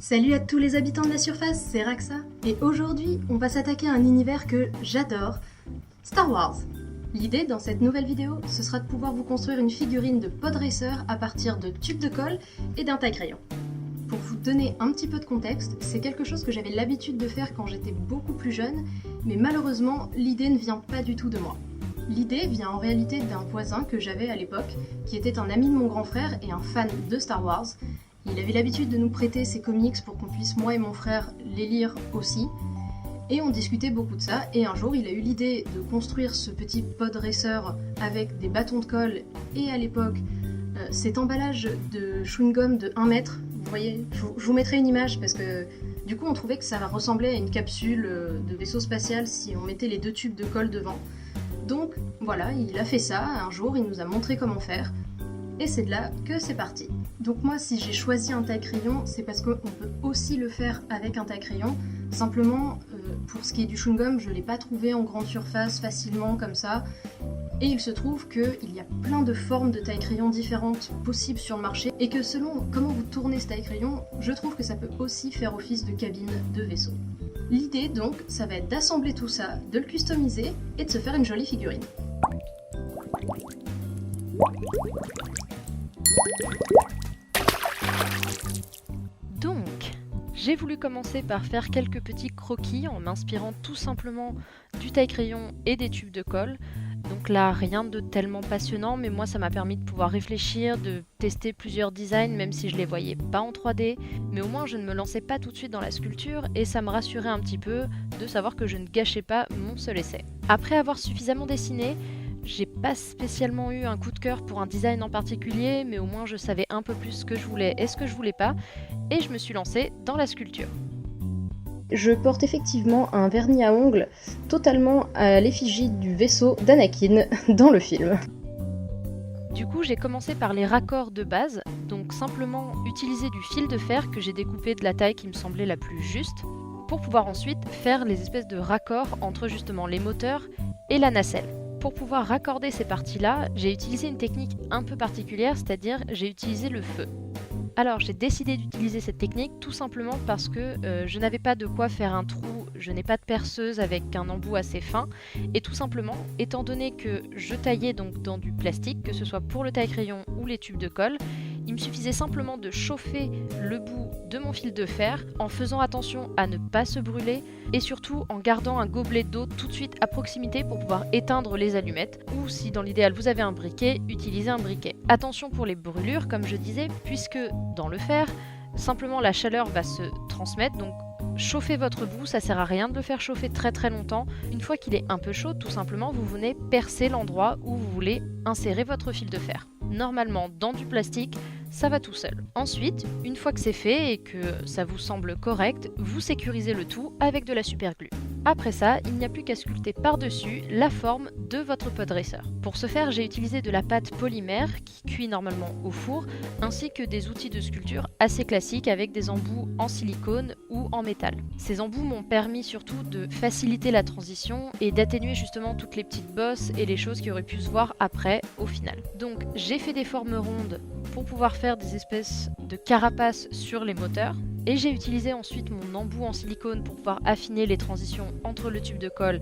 Salut à tous les habitants de la surface, c'est Raxa, et aujourd'hui on va s'attaquer à un univers que j'adore, Star Wars. L'idée dans cette nouvelle vidéo, ce sera de pouvoir vous construire une figurine de pod racer à partir de tubes de colle et d'un taille-crayon. Pour vous donner un petit peu de contexte, c'est quelque chose que j'avais l'habitude de faire quand j'étais beaucoup plus jeune, mais malheureusement l'idée ne vient pas du tout de moi. L'idée vient en réalité d'un voisin que j'avais à l'époque, qui était un ami de mon grand frère et un fan de Star Wars. Il avait l'habitude de nous prêter ses comics pour qu'on puisse, moi et mon frère, les lire aussi. Et on discutait beaucoup de ça, et un jour il a eu l'idée de construire ce petit pod racer avec des bâtons de colle, et à l'époque, cet emballage de chewing-gum de 1 mètre. Vous voyez, je vous mettrai une image parce que du coup on trouvait que ça ressemblait à une capsule de vaisseau spatial si on mettait les 2 tubes de colle devant. Donc voilà, il a fait ça, un jour il nous a montré comment faire, et c'est de là que c'est parti. Donc moi si j'ai choisi un taille-crayon, c'est parce qu'on peut aussi le faire avec un taille-crayon, simplement pour ce qui est du chewing-gum, je ne l'ai pas trouvé en grande surface facilement comme ça, et il se trouve qu'il y a plein de formes de taille-crayon différentes possibles sur le marché, et que selon comment vous tournez ce taille-crayon, je trouve que ça peut aussi faire office de cabine de vaisseau. L'idée donc, ça va être d'assembler tout ça, de le customiser et de se faire une jolie figurine. Donc, j'ai voulu commencer par faire quelques petits croquis en m'inspirant tout simplement du taille-crayon et des tubes de colle. Donc là, rien de tellement passionnant, mais moi ça m'a permis de pouvoir réfléchir, de tester plusieurs designs, même si je les voyais pas en 3D. Mais au moins je ne me lançais pas tout de suite dans la sculpture et ça me rassurait un petit peu de savoir que je ne gâchais pas mon seul essai. Après avoir suffisamment dessiné, j'ai pas spécialement eu un coup de cœur pour un design en particulier, mais au moins je savais un peu plus ce que je voulais et ce que je voulais pas, et je me suis lancée dans la sculpture. Je porte effectivement un vernis à ongles totalement à l'effigie du vaisseau d'Anakin dans le film. Du coup, j'ai commencé par les raccords de base, donc simplement utiliser du fil de fer que j'ai découpé de la taille qui me semblait la plus juste, pour pouvoir ensuite faire les espèces de raccords entre justement les moteurs et la nacelle. Pour pouvoir raccorder ces parties-là, j'ai utilisé une technique un peu particulière, c'est-à-dire j'ai utilisé le feu. Alors j'ai décidé d'utiliser cette technique tout simplement parce que je n'avais pas de quoi faire un trou, je n'ai pas de perceuse avec un embout assez fin, et tout simplement, étant donné que je taillais donc dans du plastique, que ce soit pour le taille-crayon ou les tubes de colle, il me suffisait simplement de chauffer le bout de mon fil de fer en faisant attention à ne pas se brûler et surtout en gardant un gobelet d'eau tout de suite à proximité pour pouvoir éteindre les allumettes, ou si dans l'idéal vous avez un briquet, utilisez un briquet. Attention pour les brûlures comme je disais, puisque dans le fer, simplement la chaleur va se transmettre, donc chauffez votre bout, ça sert à rien de le faire chauffer très longtemps. Une fois qu'il est un peu chaud, tout simplement, vous venez percer l'endroit où vous voulez insérer votre fil de fer. Normalement, dans du plastique, ça va tout seul. Ensuite, une fois que c'est fait et que ça vous semble correct, vous sécurisez le tout avec de la superglue. Après ça, il n'y a plus qu'à sculpter par-dessus la forme de votre pod racer. Pour ce faire, j'ai utilisé de la pâte polymère qui cuit normalement au four, ainsi que des outils de sculpture assez classiques avec des embouts en silicone ou en métal. Ces embouts m'ont permis surtout de faciliter la transition et d'atténuer justement toutes les petites bosses et les choses qui auraient pu se voir après au final. Donc j'ai fait des formes rondes pour pouvoir faire des espèces de carapaces sur les moteurs. Et j'ai utilisé ensuite mon embout en silicone pour pouvoir affiner les transitions entre le tube de colle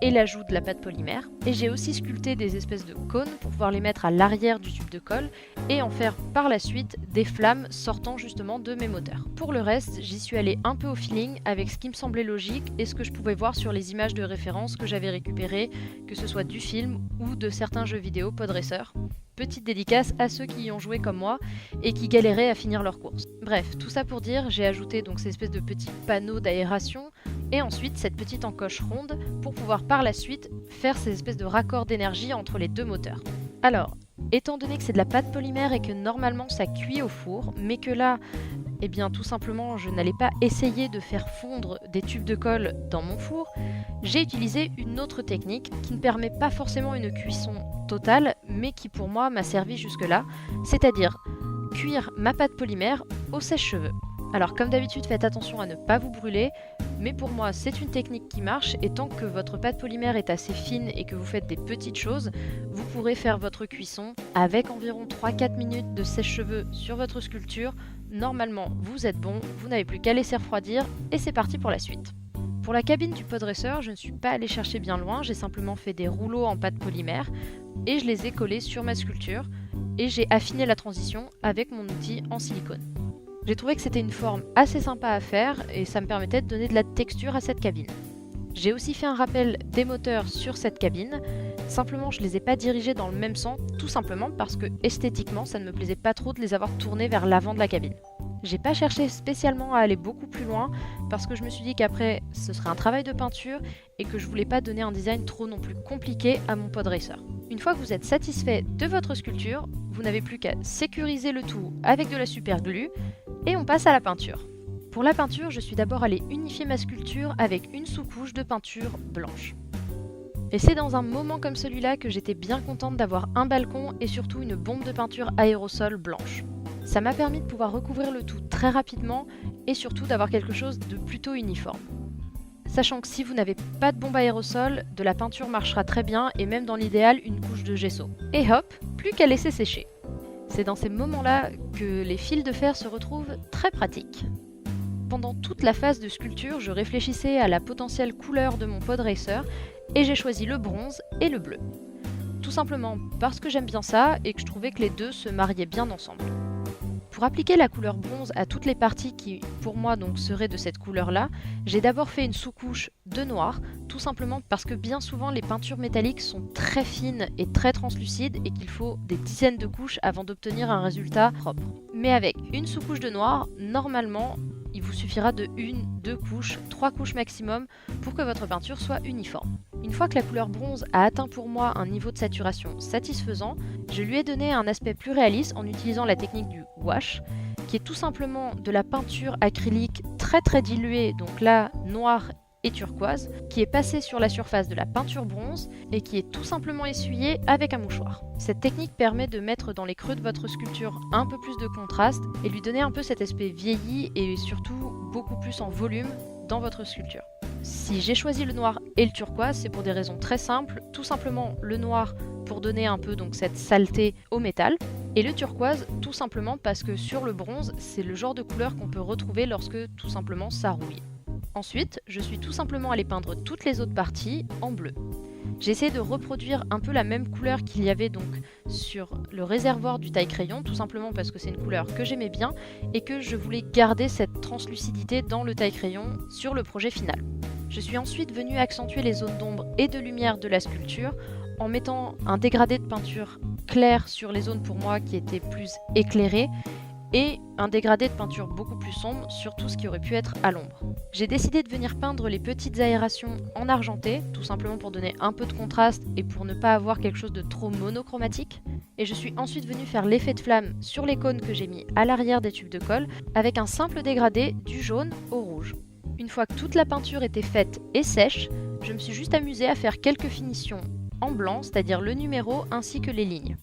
et l'ajout de la pâte polymère. Et j'ai aussi sculpté des espèces de cônes pour pouvoir les mettre à l'arrière du tube de colle et en faire par la suite des flammes sortant justement de mes moteurs. Pour le reste, j'y suis allée un peu au feeling avec ce qui me semblait logique et ce que je pouvais voir sur les images de référence que j'avais récupérées, que ce soit du film ou de certains jeux vidéo pod racer. Petite dédicace à ceux qui y ont joué comme moi et qui galéraient à finir leur course. Bref, tout ça pour dire, j'ai ajouté donc ces espèces de petits panneaux d'aération et ensuite cette petite encoche ronde pour pouvoir par la suite faire ces espèces de raccords d'énergie entre les 2 moteurs. Alors, étant donné que c'est de la pâte polymère et que normalement ça cuit au four, mais que là, eh bien tout simplement je n'allais pas essayer de faire fondre des tubes de colle dans mon four, j'ai utilisé une autre technique qui ne permet pas forcément une cuisson totale, mais qui pour moi m'a servi jusque-là, c'est-à-dire cuire ma pâte polymère au sèche-cheveux. Alors comme d'habitude, faites attention à ne pas vous brûler, Mais pour moi, c'est une technique qui marche et tant que votre pâte polymère est assez fine et que vous faites des petites choses, vous pourrez faire votre cuisson avec environ 3-4 minutes de sèche-cheveux sur votre sculpture. Normalement, vous êtes bon, vous n'avez plus qu'à laisser refroidir et c'est parti pour la suite. Pour la cabine du Podresseur, je ne suis pas allée chercher bien loin, j'ai simplement fait des rouleaux en pâte polymère et je les ai collés sur ma sculpture et j'ai affiné la transition avec mon outil en silicone. J'ai trouvé que c'était une forme assez sympa à faire et ça me permettait de donner de la texture à cette cabine. J'ai aussi fait un rappel des moteurs sur cette cabine, simplement je ne les ai pas dirigés dans le même sens, tout simplement parce que esthétiquement ça ne me plaisait pas trop de les avoir tournés vers l'avant de la cabine. J'ai pas cherché spécialement à aller beaucoup plus loin parce que je me suis dit qu'après ce serait un travail de peinture et que je voulais pas donner un design trop non plus compliqué à mon Podresseur. Une fois que vous êtes satisfait de votre sculpture, vous n'avez plus qu'à sécuriser le tout avec de la super glue et on passe à la peinture. Pour la peinture, je suis d'abord allée unifier ma sculpture avec une sous-couche de peinture blanche. Et c'est dans un moment comme celui-là que j'étais bien contente d'avoir un balcon et surtout une bombe de peinture aérosol blanche. Ça m'a permis de pouvoir recouvrir le tout très rapidement et surtout d'avoir quelque chose de plutôt uniforme. Sachant que si vous n'avez pas de bombe aérosol, de la peinture marchera très bien et même dans l'idéal une couche de gesso. Et hop, plus qu'à laisser sécher. C'est dans ces moments-là que les fils de fer se retrouvent très pratiques. Pendant toute la phase de sculpture, je réfléchissais à la potentielle couleur de mon Podresseur et j'ai choisi le bronze et le bleu. Tout simplement parce que j'aime bien ça et que je trouvais que les deux se mariaient bien ensemble. Pour appliquer la couleur bronze à toutes les parties qui, pour moi, donc seraient de cette couleur-là, j'ai d'abord fait une sous-couche de noir, tout simplement parce que bien souvent les peintures métalliques sont très fines et très translucides et qu'il faut des dizaines de couches avant d'obtenir un résultat propre. Mais avec une sous-couche de noir, normalement, il vous suffira de 1, 2 couches, 3 couches maximum pour que votre peinture soit uniforme. Une fois que la couleur bronze a atteint pour moi un niveau de saturation satisfaisant, je lui ai donné un aspect plus réaliste en utilisant la technique du wash, qui est tout simplement de la peinture acrylique très diluée, donc là noire et turquoise, qui est passée sur la surface de la peinture bronze et qui est tout simplement essuyée avec un mouchoir. Cette technique permet de mettre dans les creux de votre sculpture un peu plus de contraste et lui donner un peu cet aspect vieilli et surtout beaucoup plus en volume dans votre sculpture. Si j'ai choisi le noir et le turquoise, c'est pour des raisons très simples. Tout simplement le noir pour donner un peu donc cette saleté au métal et le turquoise tout simplement parce que sur le bronze, c'est le genre de couleur qu'on peut retrouver lorsque tout simplement ça rouille. Ensuite, je suis tout simplement allée peindre toutes les autres parties en bleu. J'ai essayé de reproduire un peu la même couleur qu'il y avait donc sur le réservoir du taille-crayon, tout simplement parce que c'est une couleur que j'aimais bien et que je voulais garder cette translucidité dans le taille-crayon sur le projet final. Je suis ensuite venue accentuer les zones d'ombre et de lumière de la sculpture en mettant un dégradé de peinture clair sur les zones pour moi qui étaient plus éclairées et un dégradé de peinture beaucoup plus sombre sur tout ce qui aurait pu être à l'ombre. J'ai décidé de venir peindre les petites aérations en argenté, tout simplement pour donner un peu de contraste et pour ne pas avoir quelque chose de trop monochromatique. Et je suis ensuite venue faire l'effet de flamme sur les cônes que j'ai mis à l'arrière des tubes de colle avec un simple dégradé du jaune au rouge. Une fois que toute la peinture était faite et sèche, je me suis juste amusée à faire quelques finitions en blanc, c'est-à-dire le numéro ainsi que les lignes.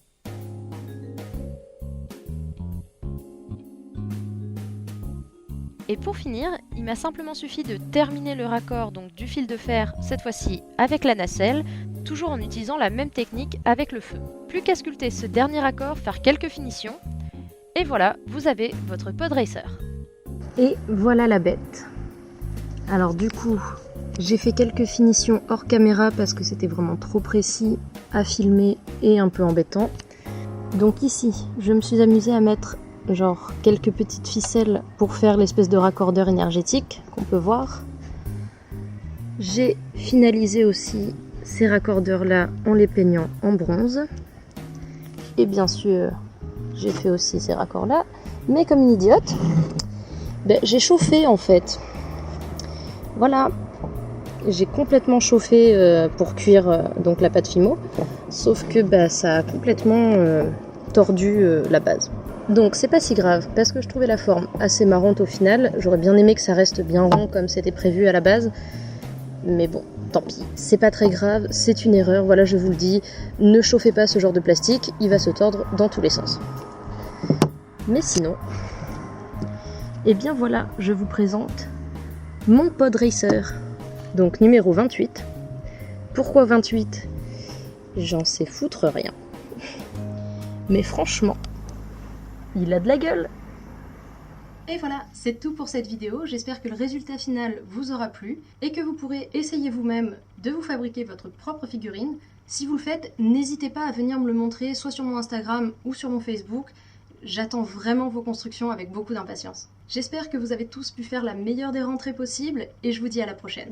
Et pour finir, il m'a simplement suffi de terminer le raccord donc du fil de fer, cette fois-ci avec la nacelle, toujours en utilisant la même technique avec le feu. Plus qu'à sculpter ce dernier raccord, faire quelques finitions, et voilà, vous avez votre Podresseur. Et voilà la bête. Alors du coup, j'ai fait quelques finitions hors caméra parce que c'était vraiment trop précis à filmer et un peu embêtant. Donc ici, je me suis amusée à mettre genre quelques petites ficelles pour faire l'espèce de raccordeur énergétique qu'on peut voir. J'ai finalisé aussi ces raccordeurs là en les peignant en bronze. Et bien sûr, j'ai fait aussi ces raccords là. Mais comme une idiote, j'ai chauffé en fait. Voilà, j'ai complètement chauffé pour cuire donc la pâte Fimo. Sauf que ça a complètement tordu la base. Donc c'est pas si grave, parce que je trouvais la forme assez marrante au final. J'aurais bien aimé que ça reste bien rond comme c'était prévu à la base. Mais bon, tant pis, c'est pas très grave, c'est une erreur, voilà je vous le dis. Ne chauffez pas ce genre de plastique, il va se tordre dans tous les sens. Mais sinon, eh bien voilà, je vous présente mon pod racer, donc numéro 28. Pourquoi 28 ? J'en sais foutre rien. Mais franchement, il a de la gueule. Et voilà, c'est tout pour cette vidéo. J'espère que le résultat final vous aura plu et que vous pourrez essayer vous-même de vous fabriquer votre propre figurine. Si vous le faites, n'hésitez pas à venir me le montrer soit sur mon Instagram ou sur mon Facebook. J'attends vraiment vos constructions avec beaucoup d'impatience. J'espère que vous avez tous pu faire la meilleure des rentrées possibles et je vous dis à la prochaine.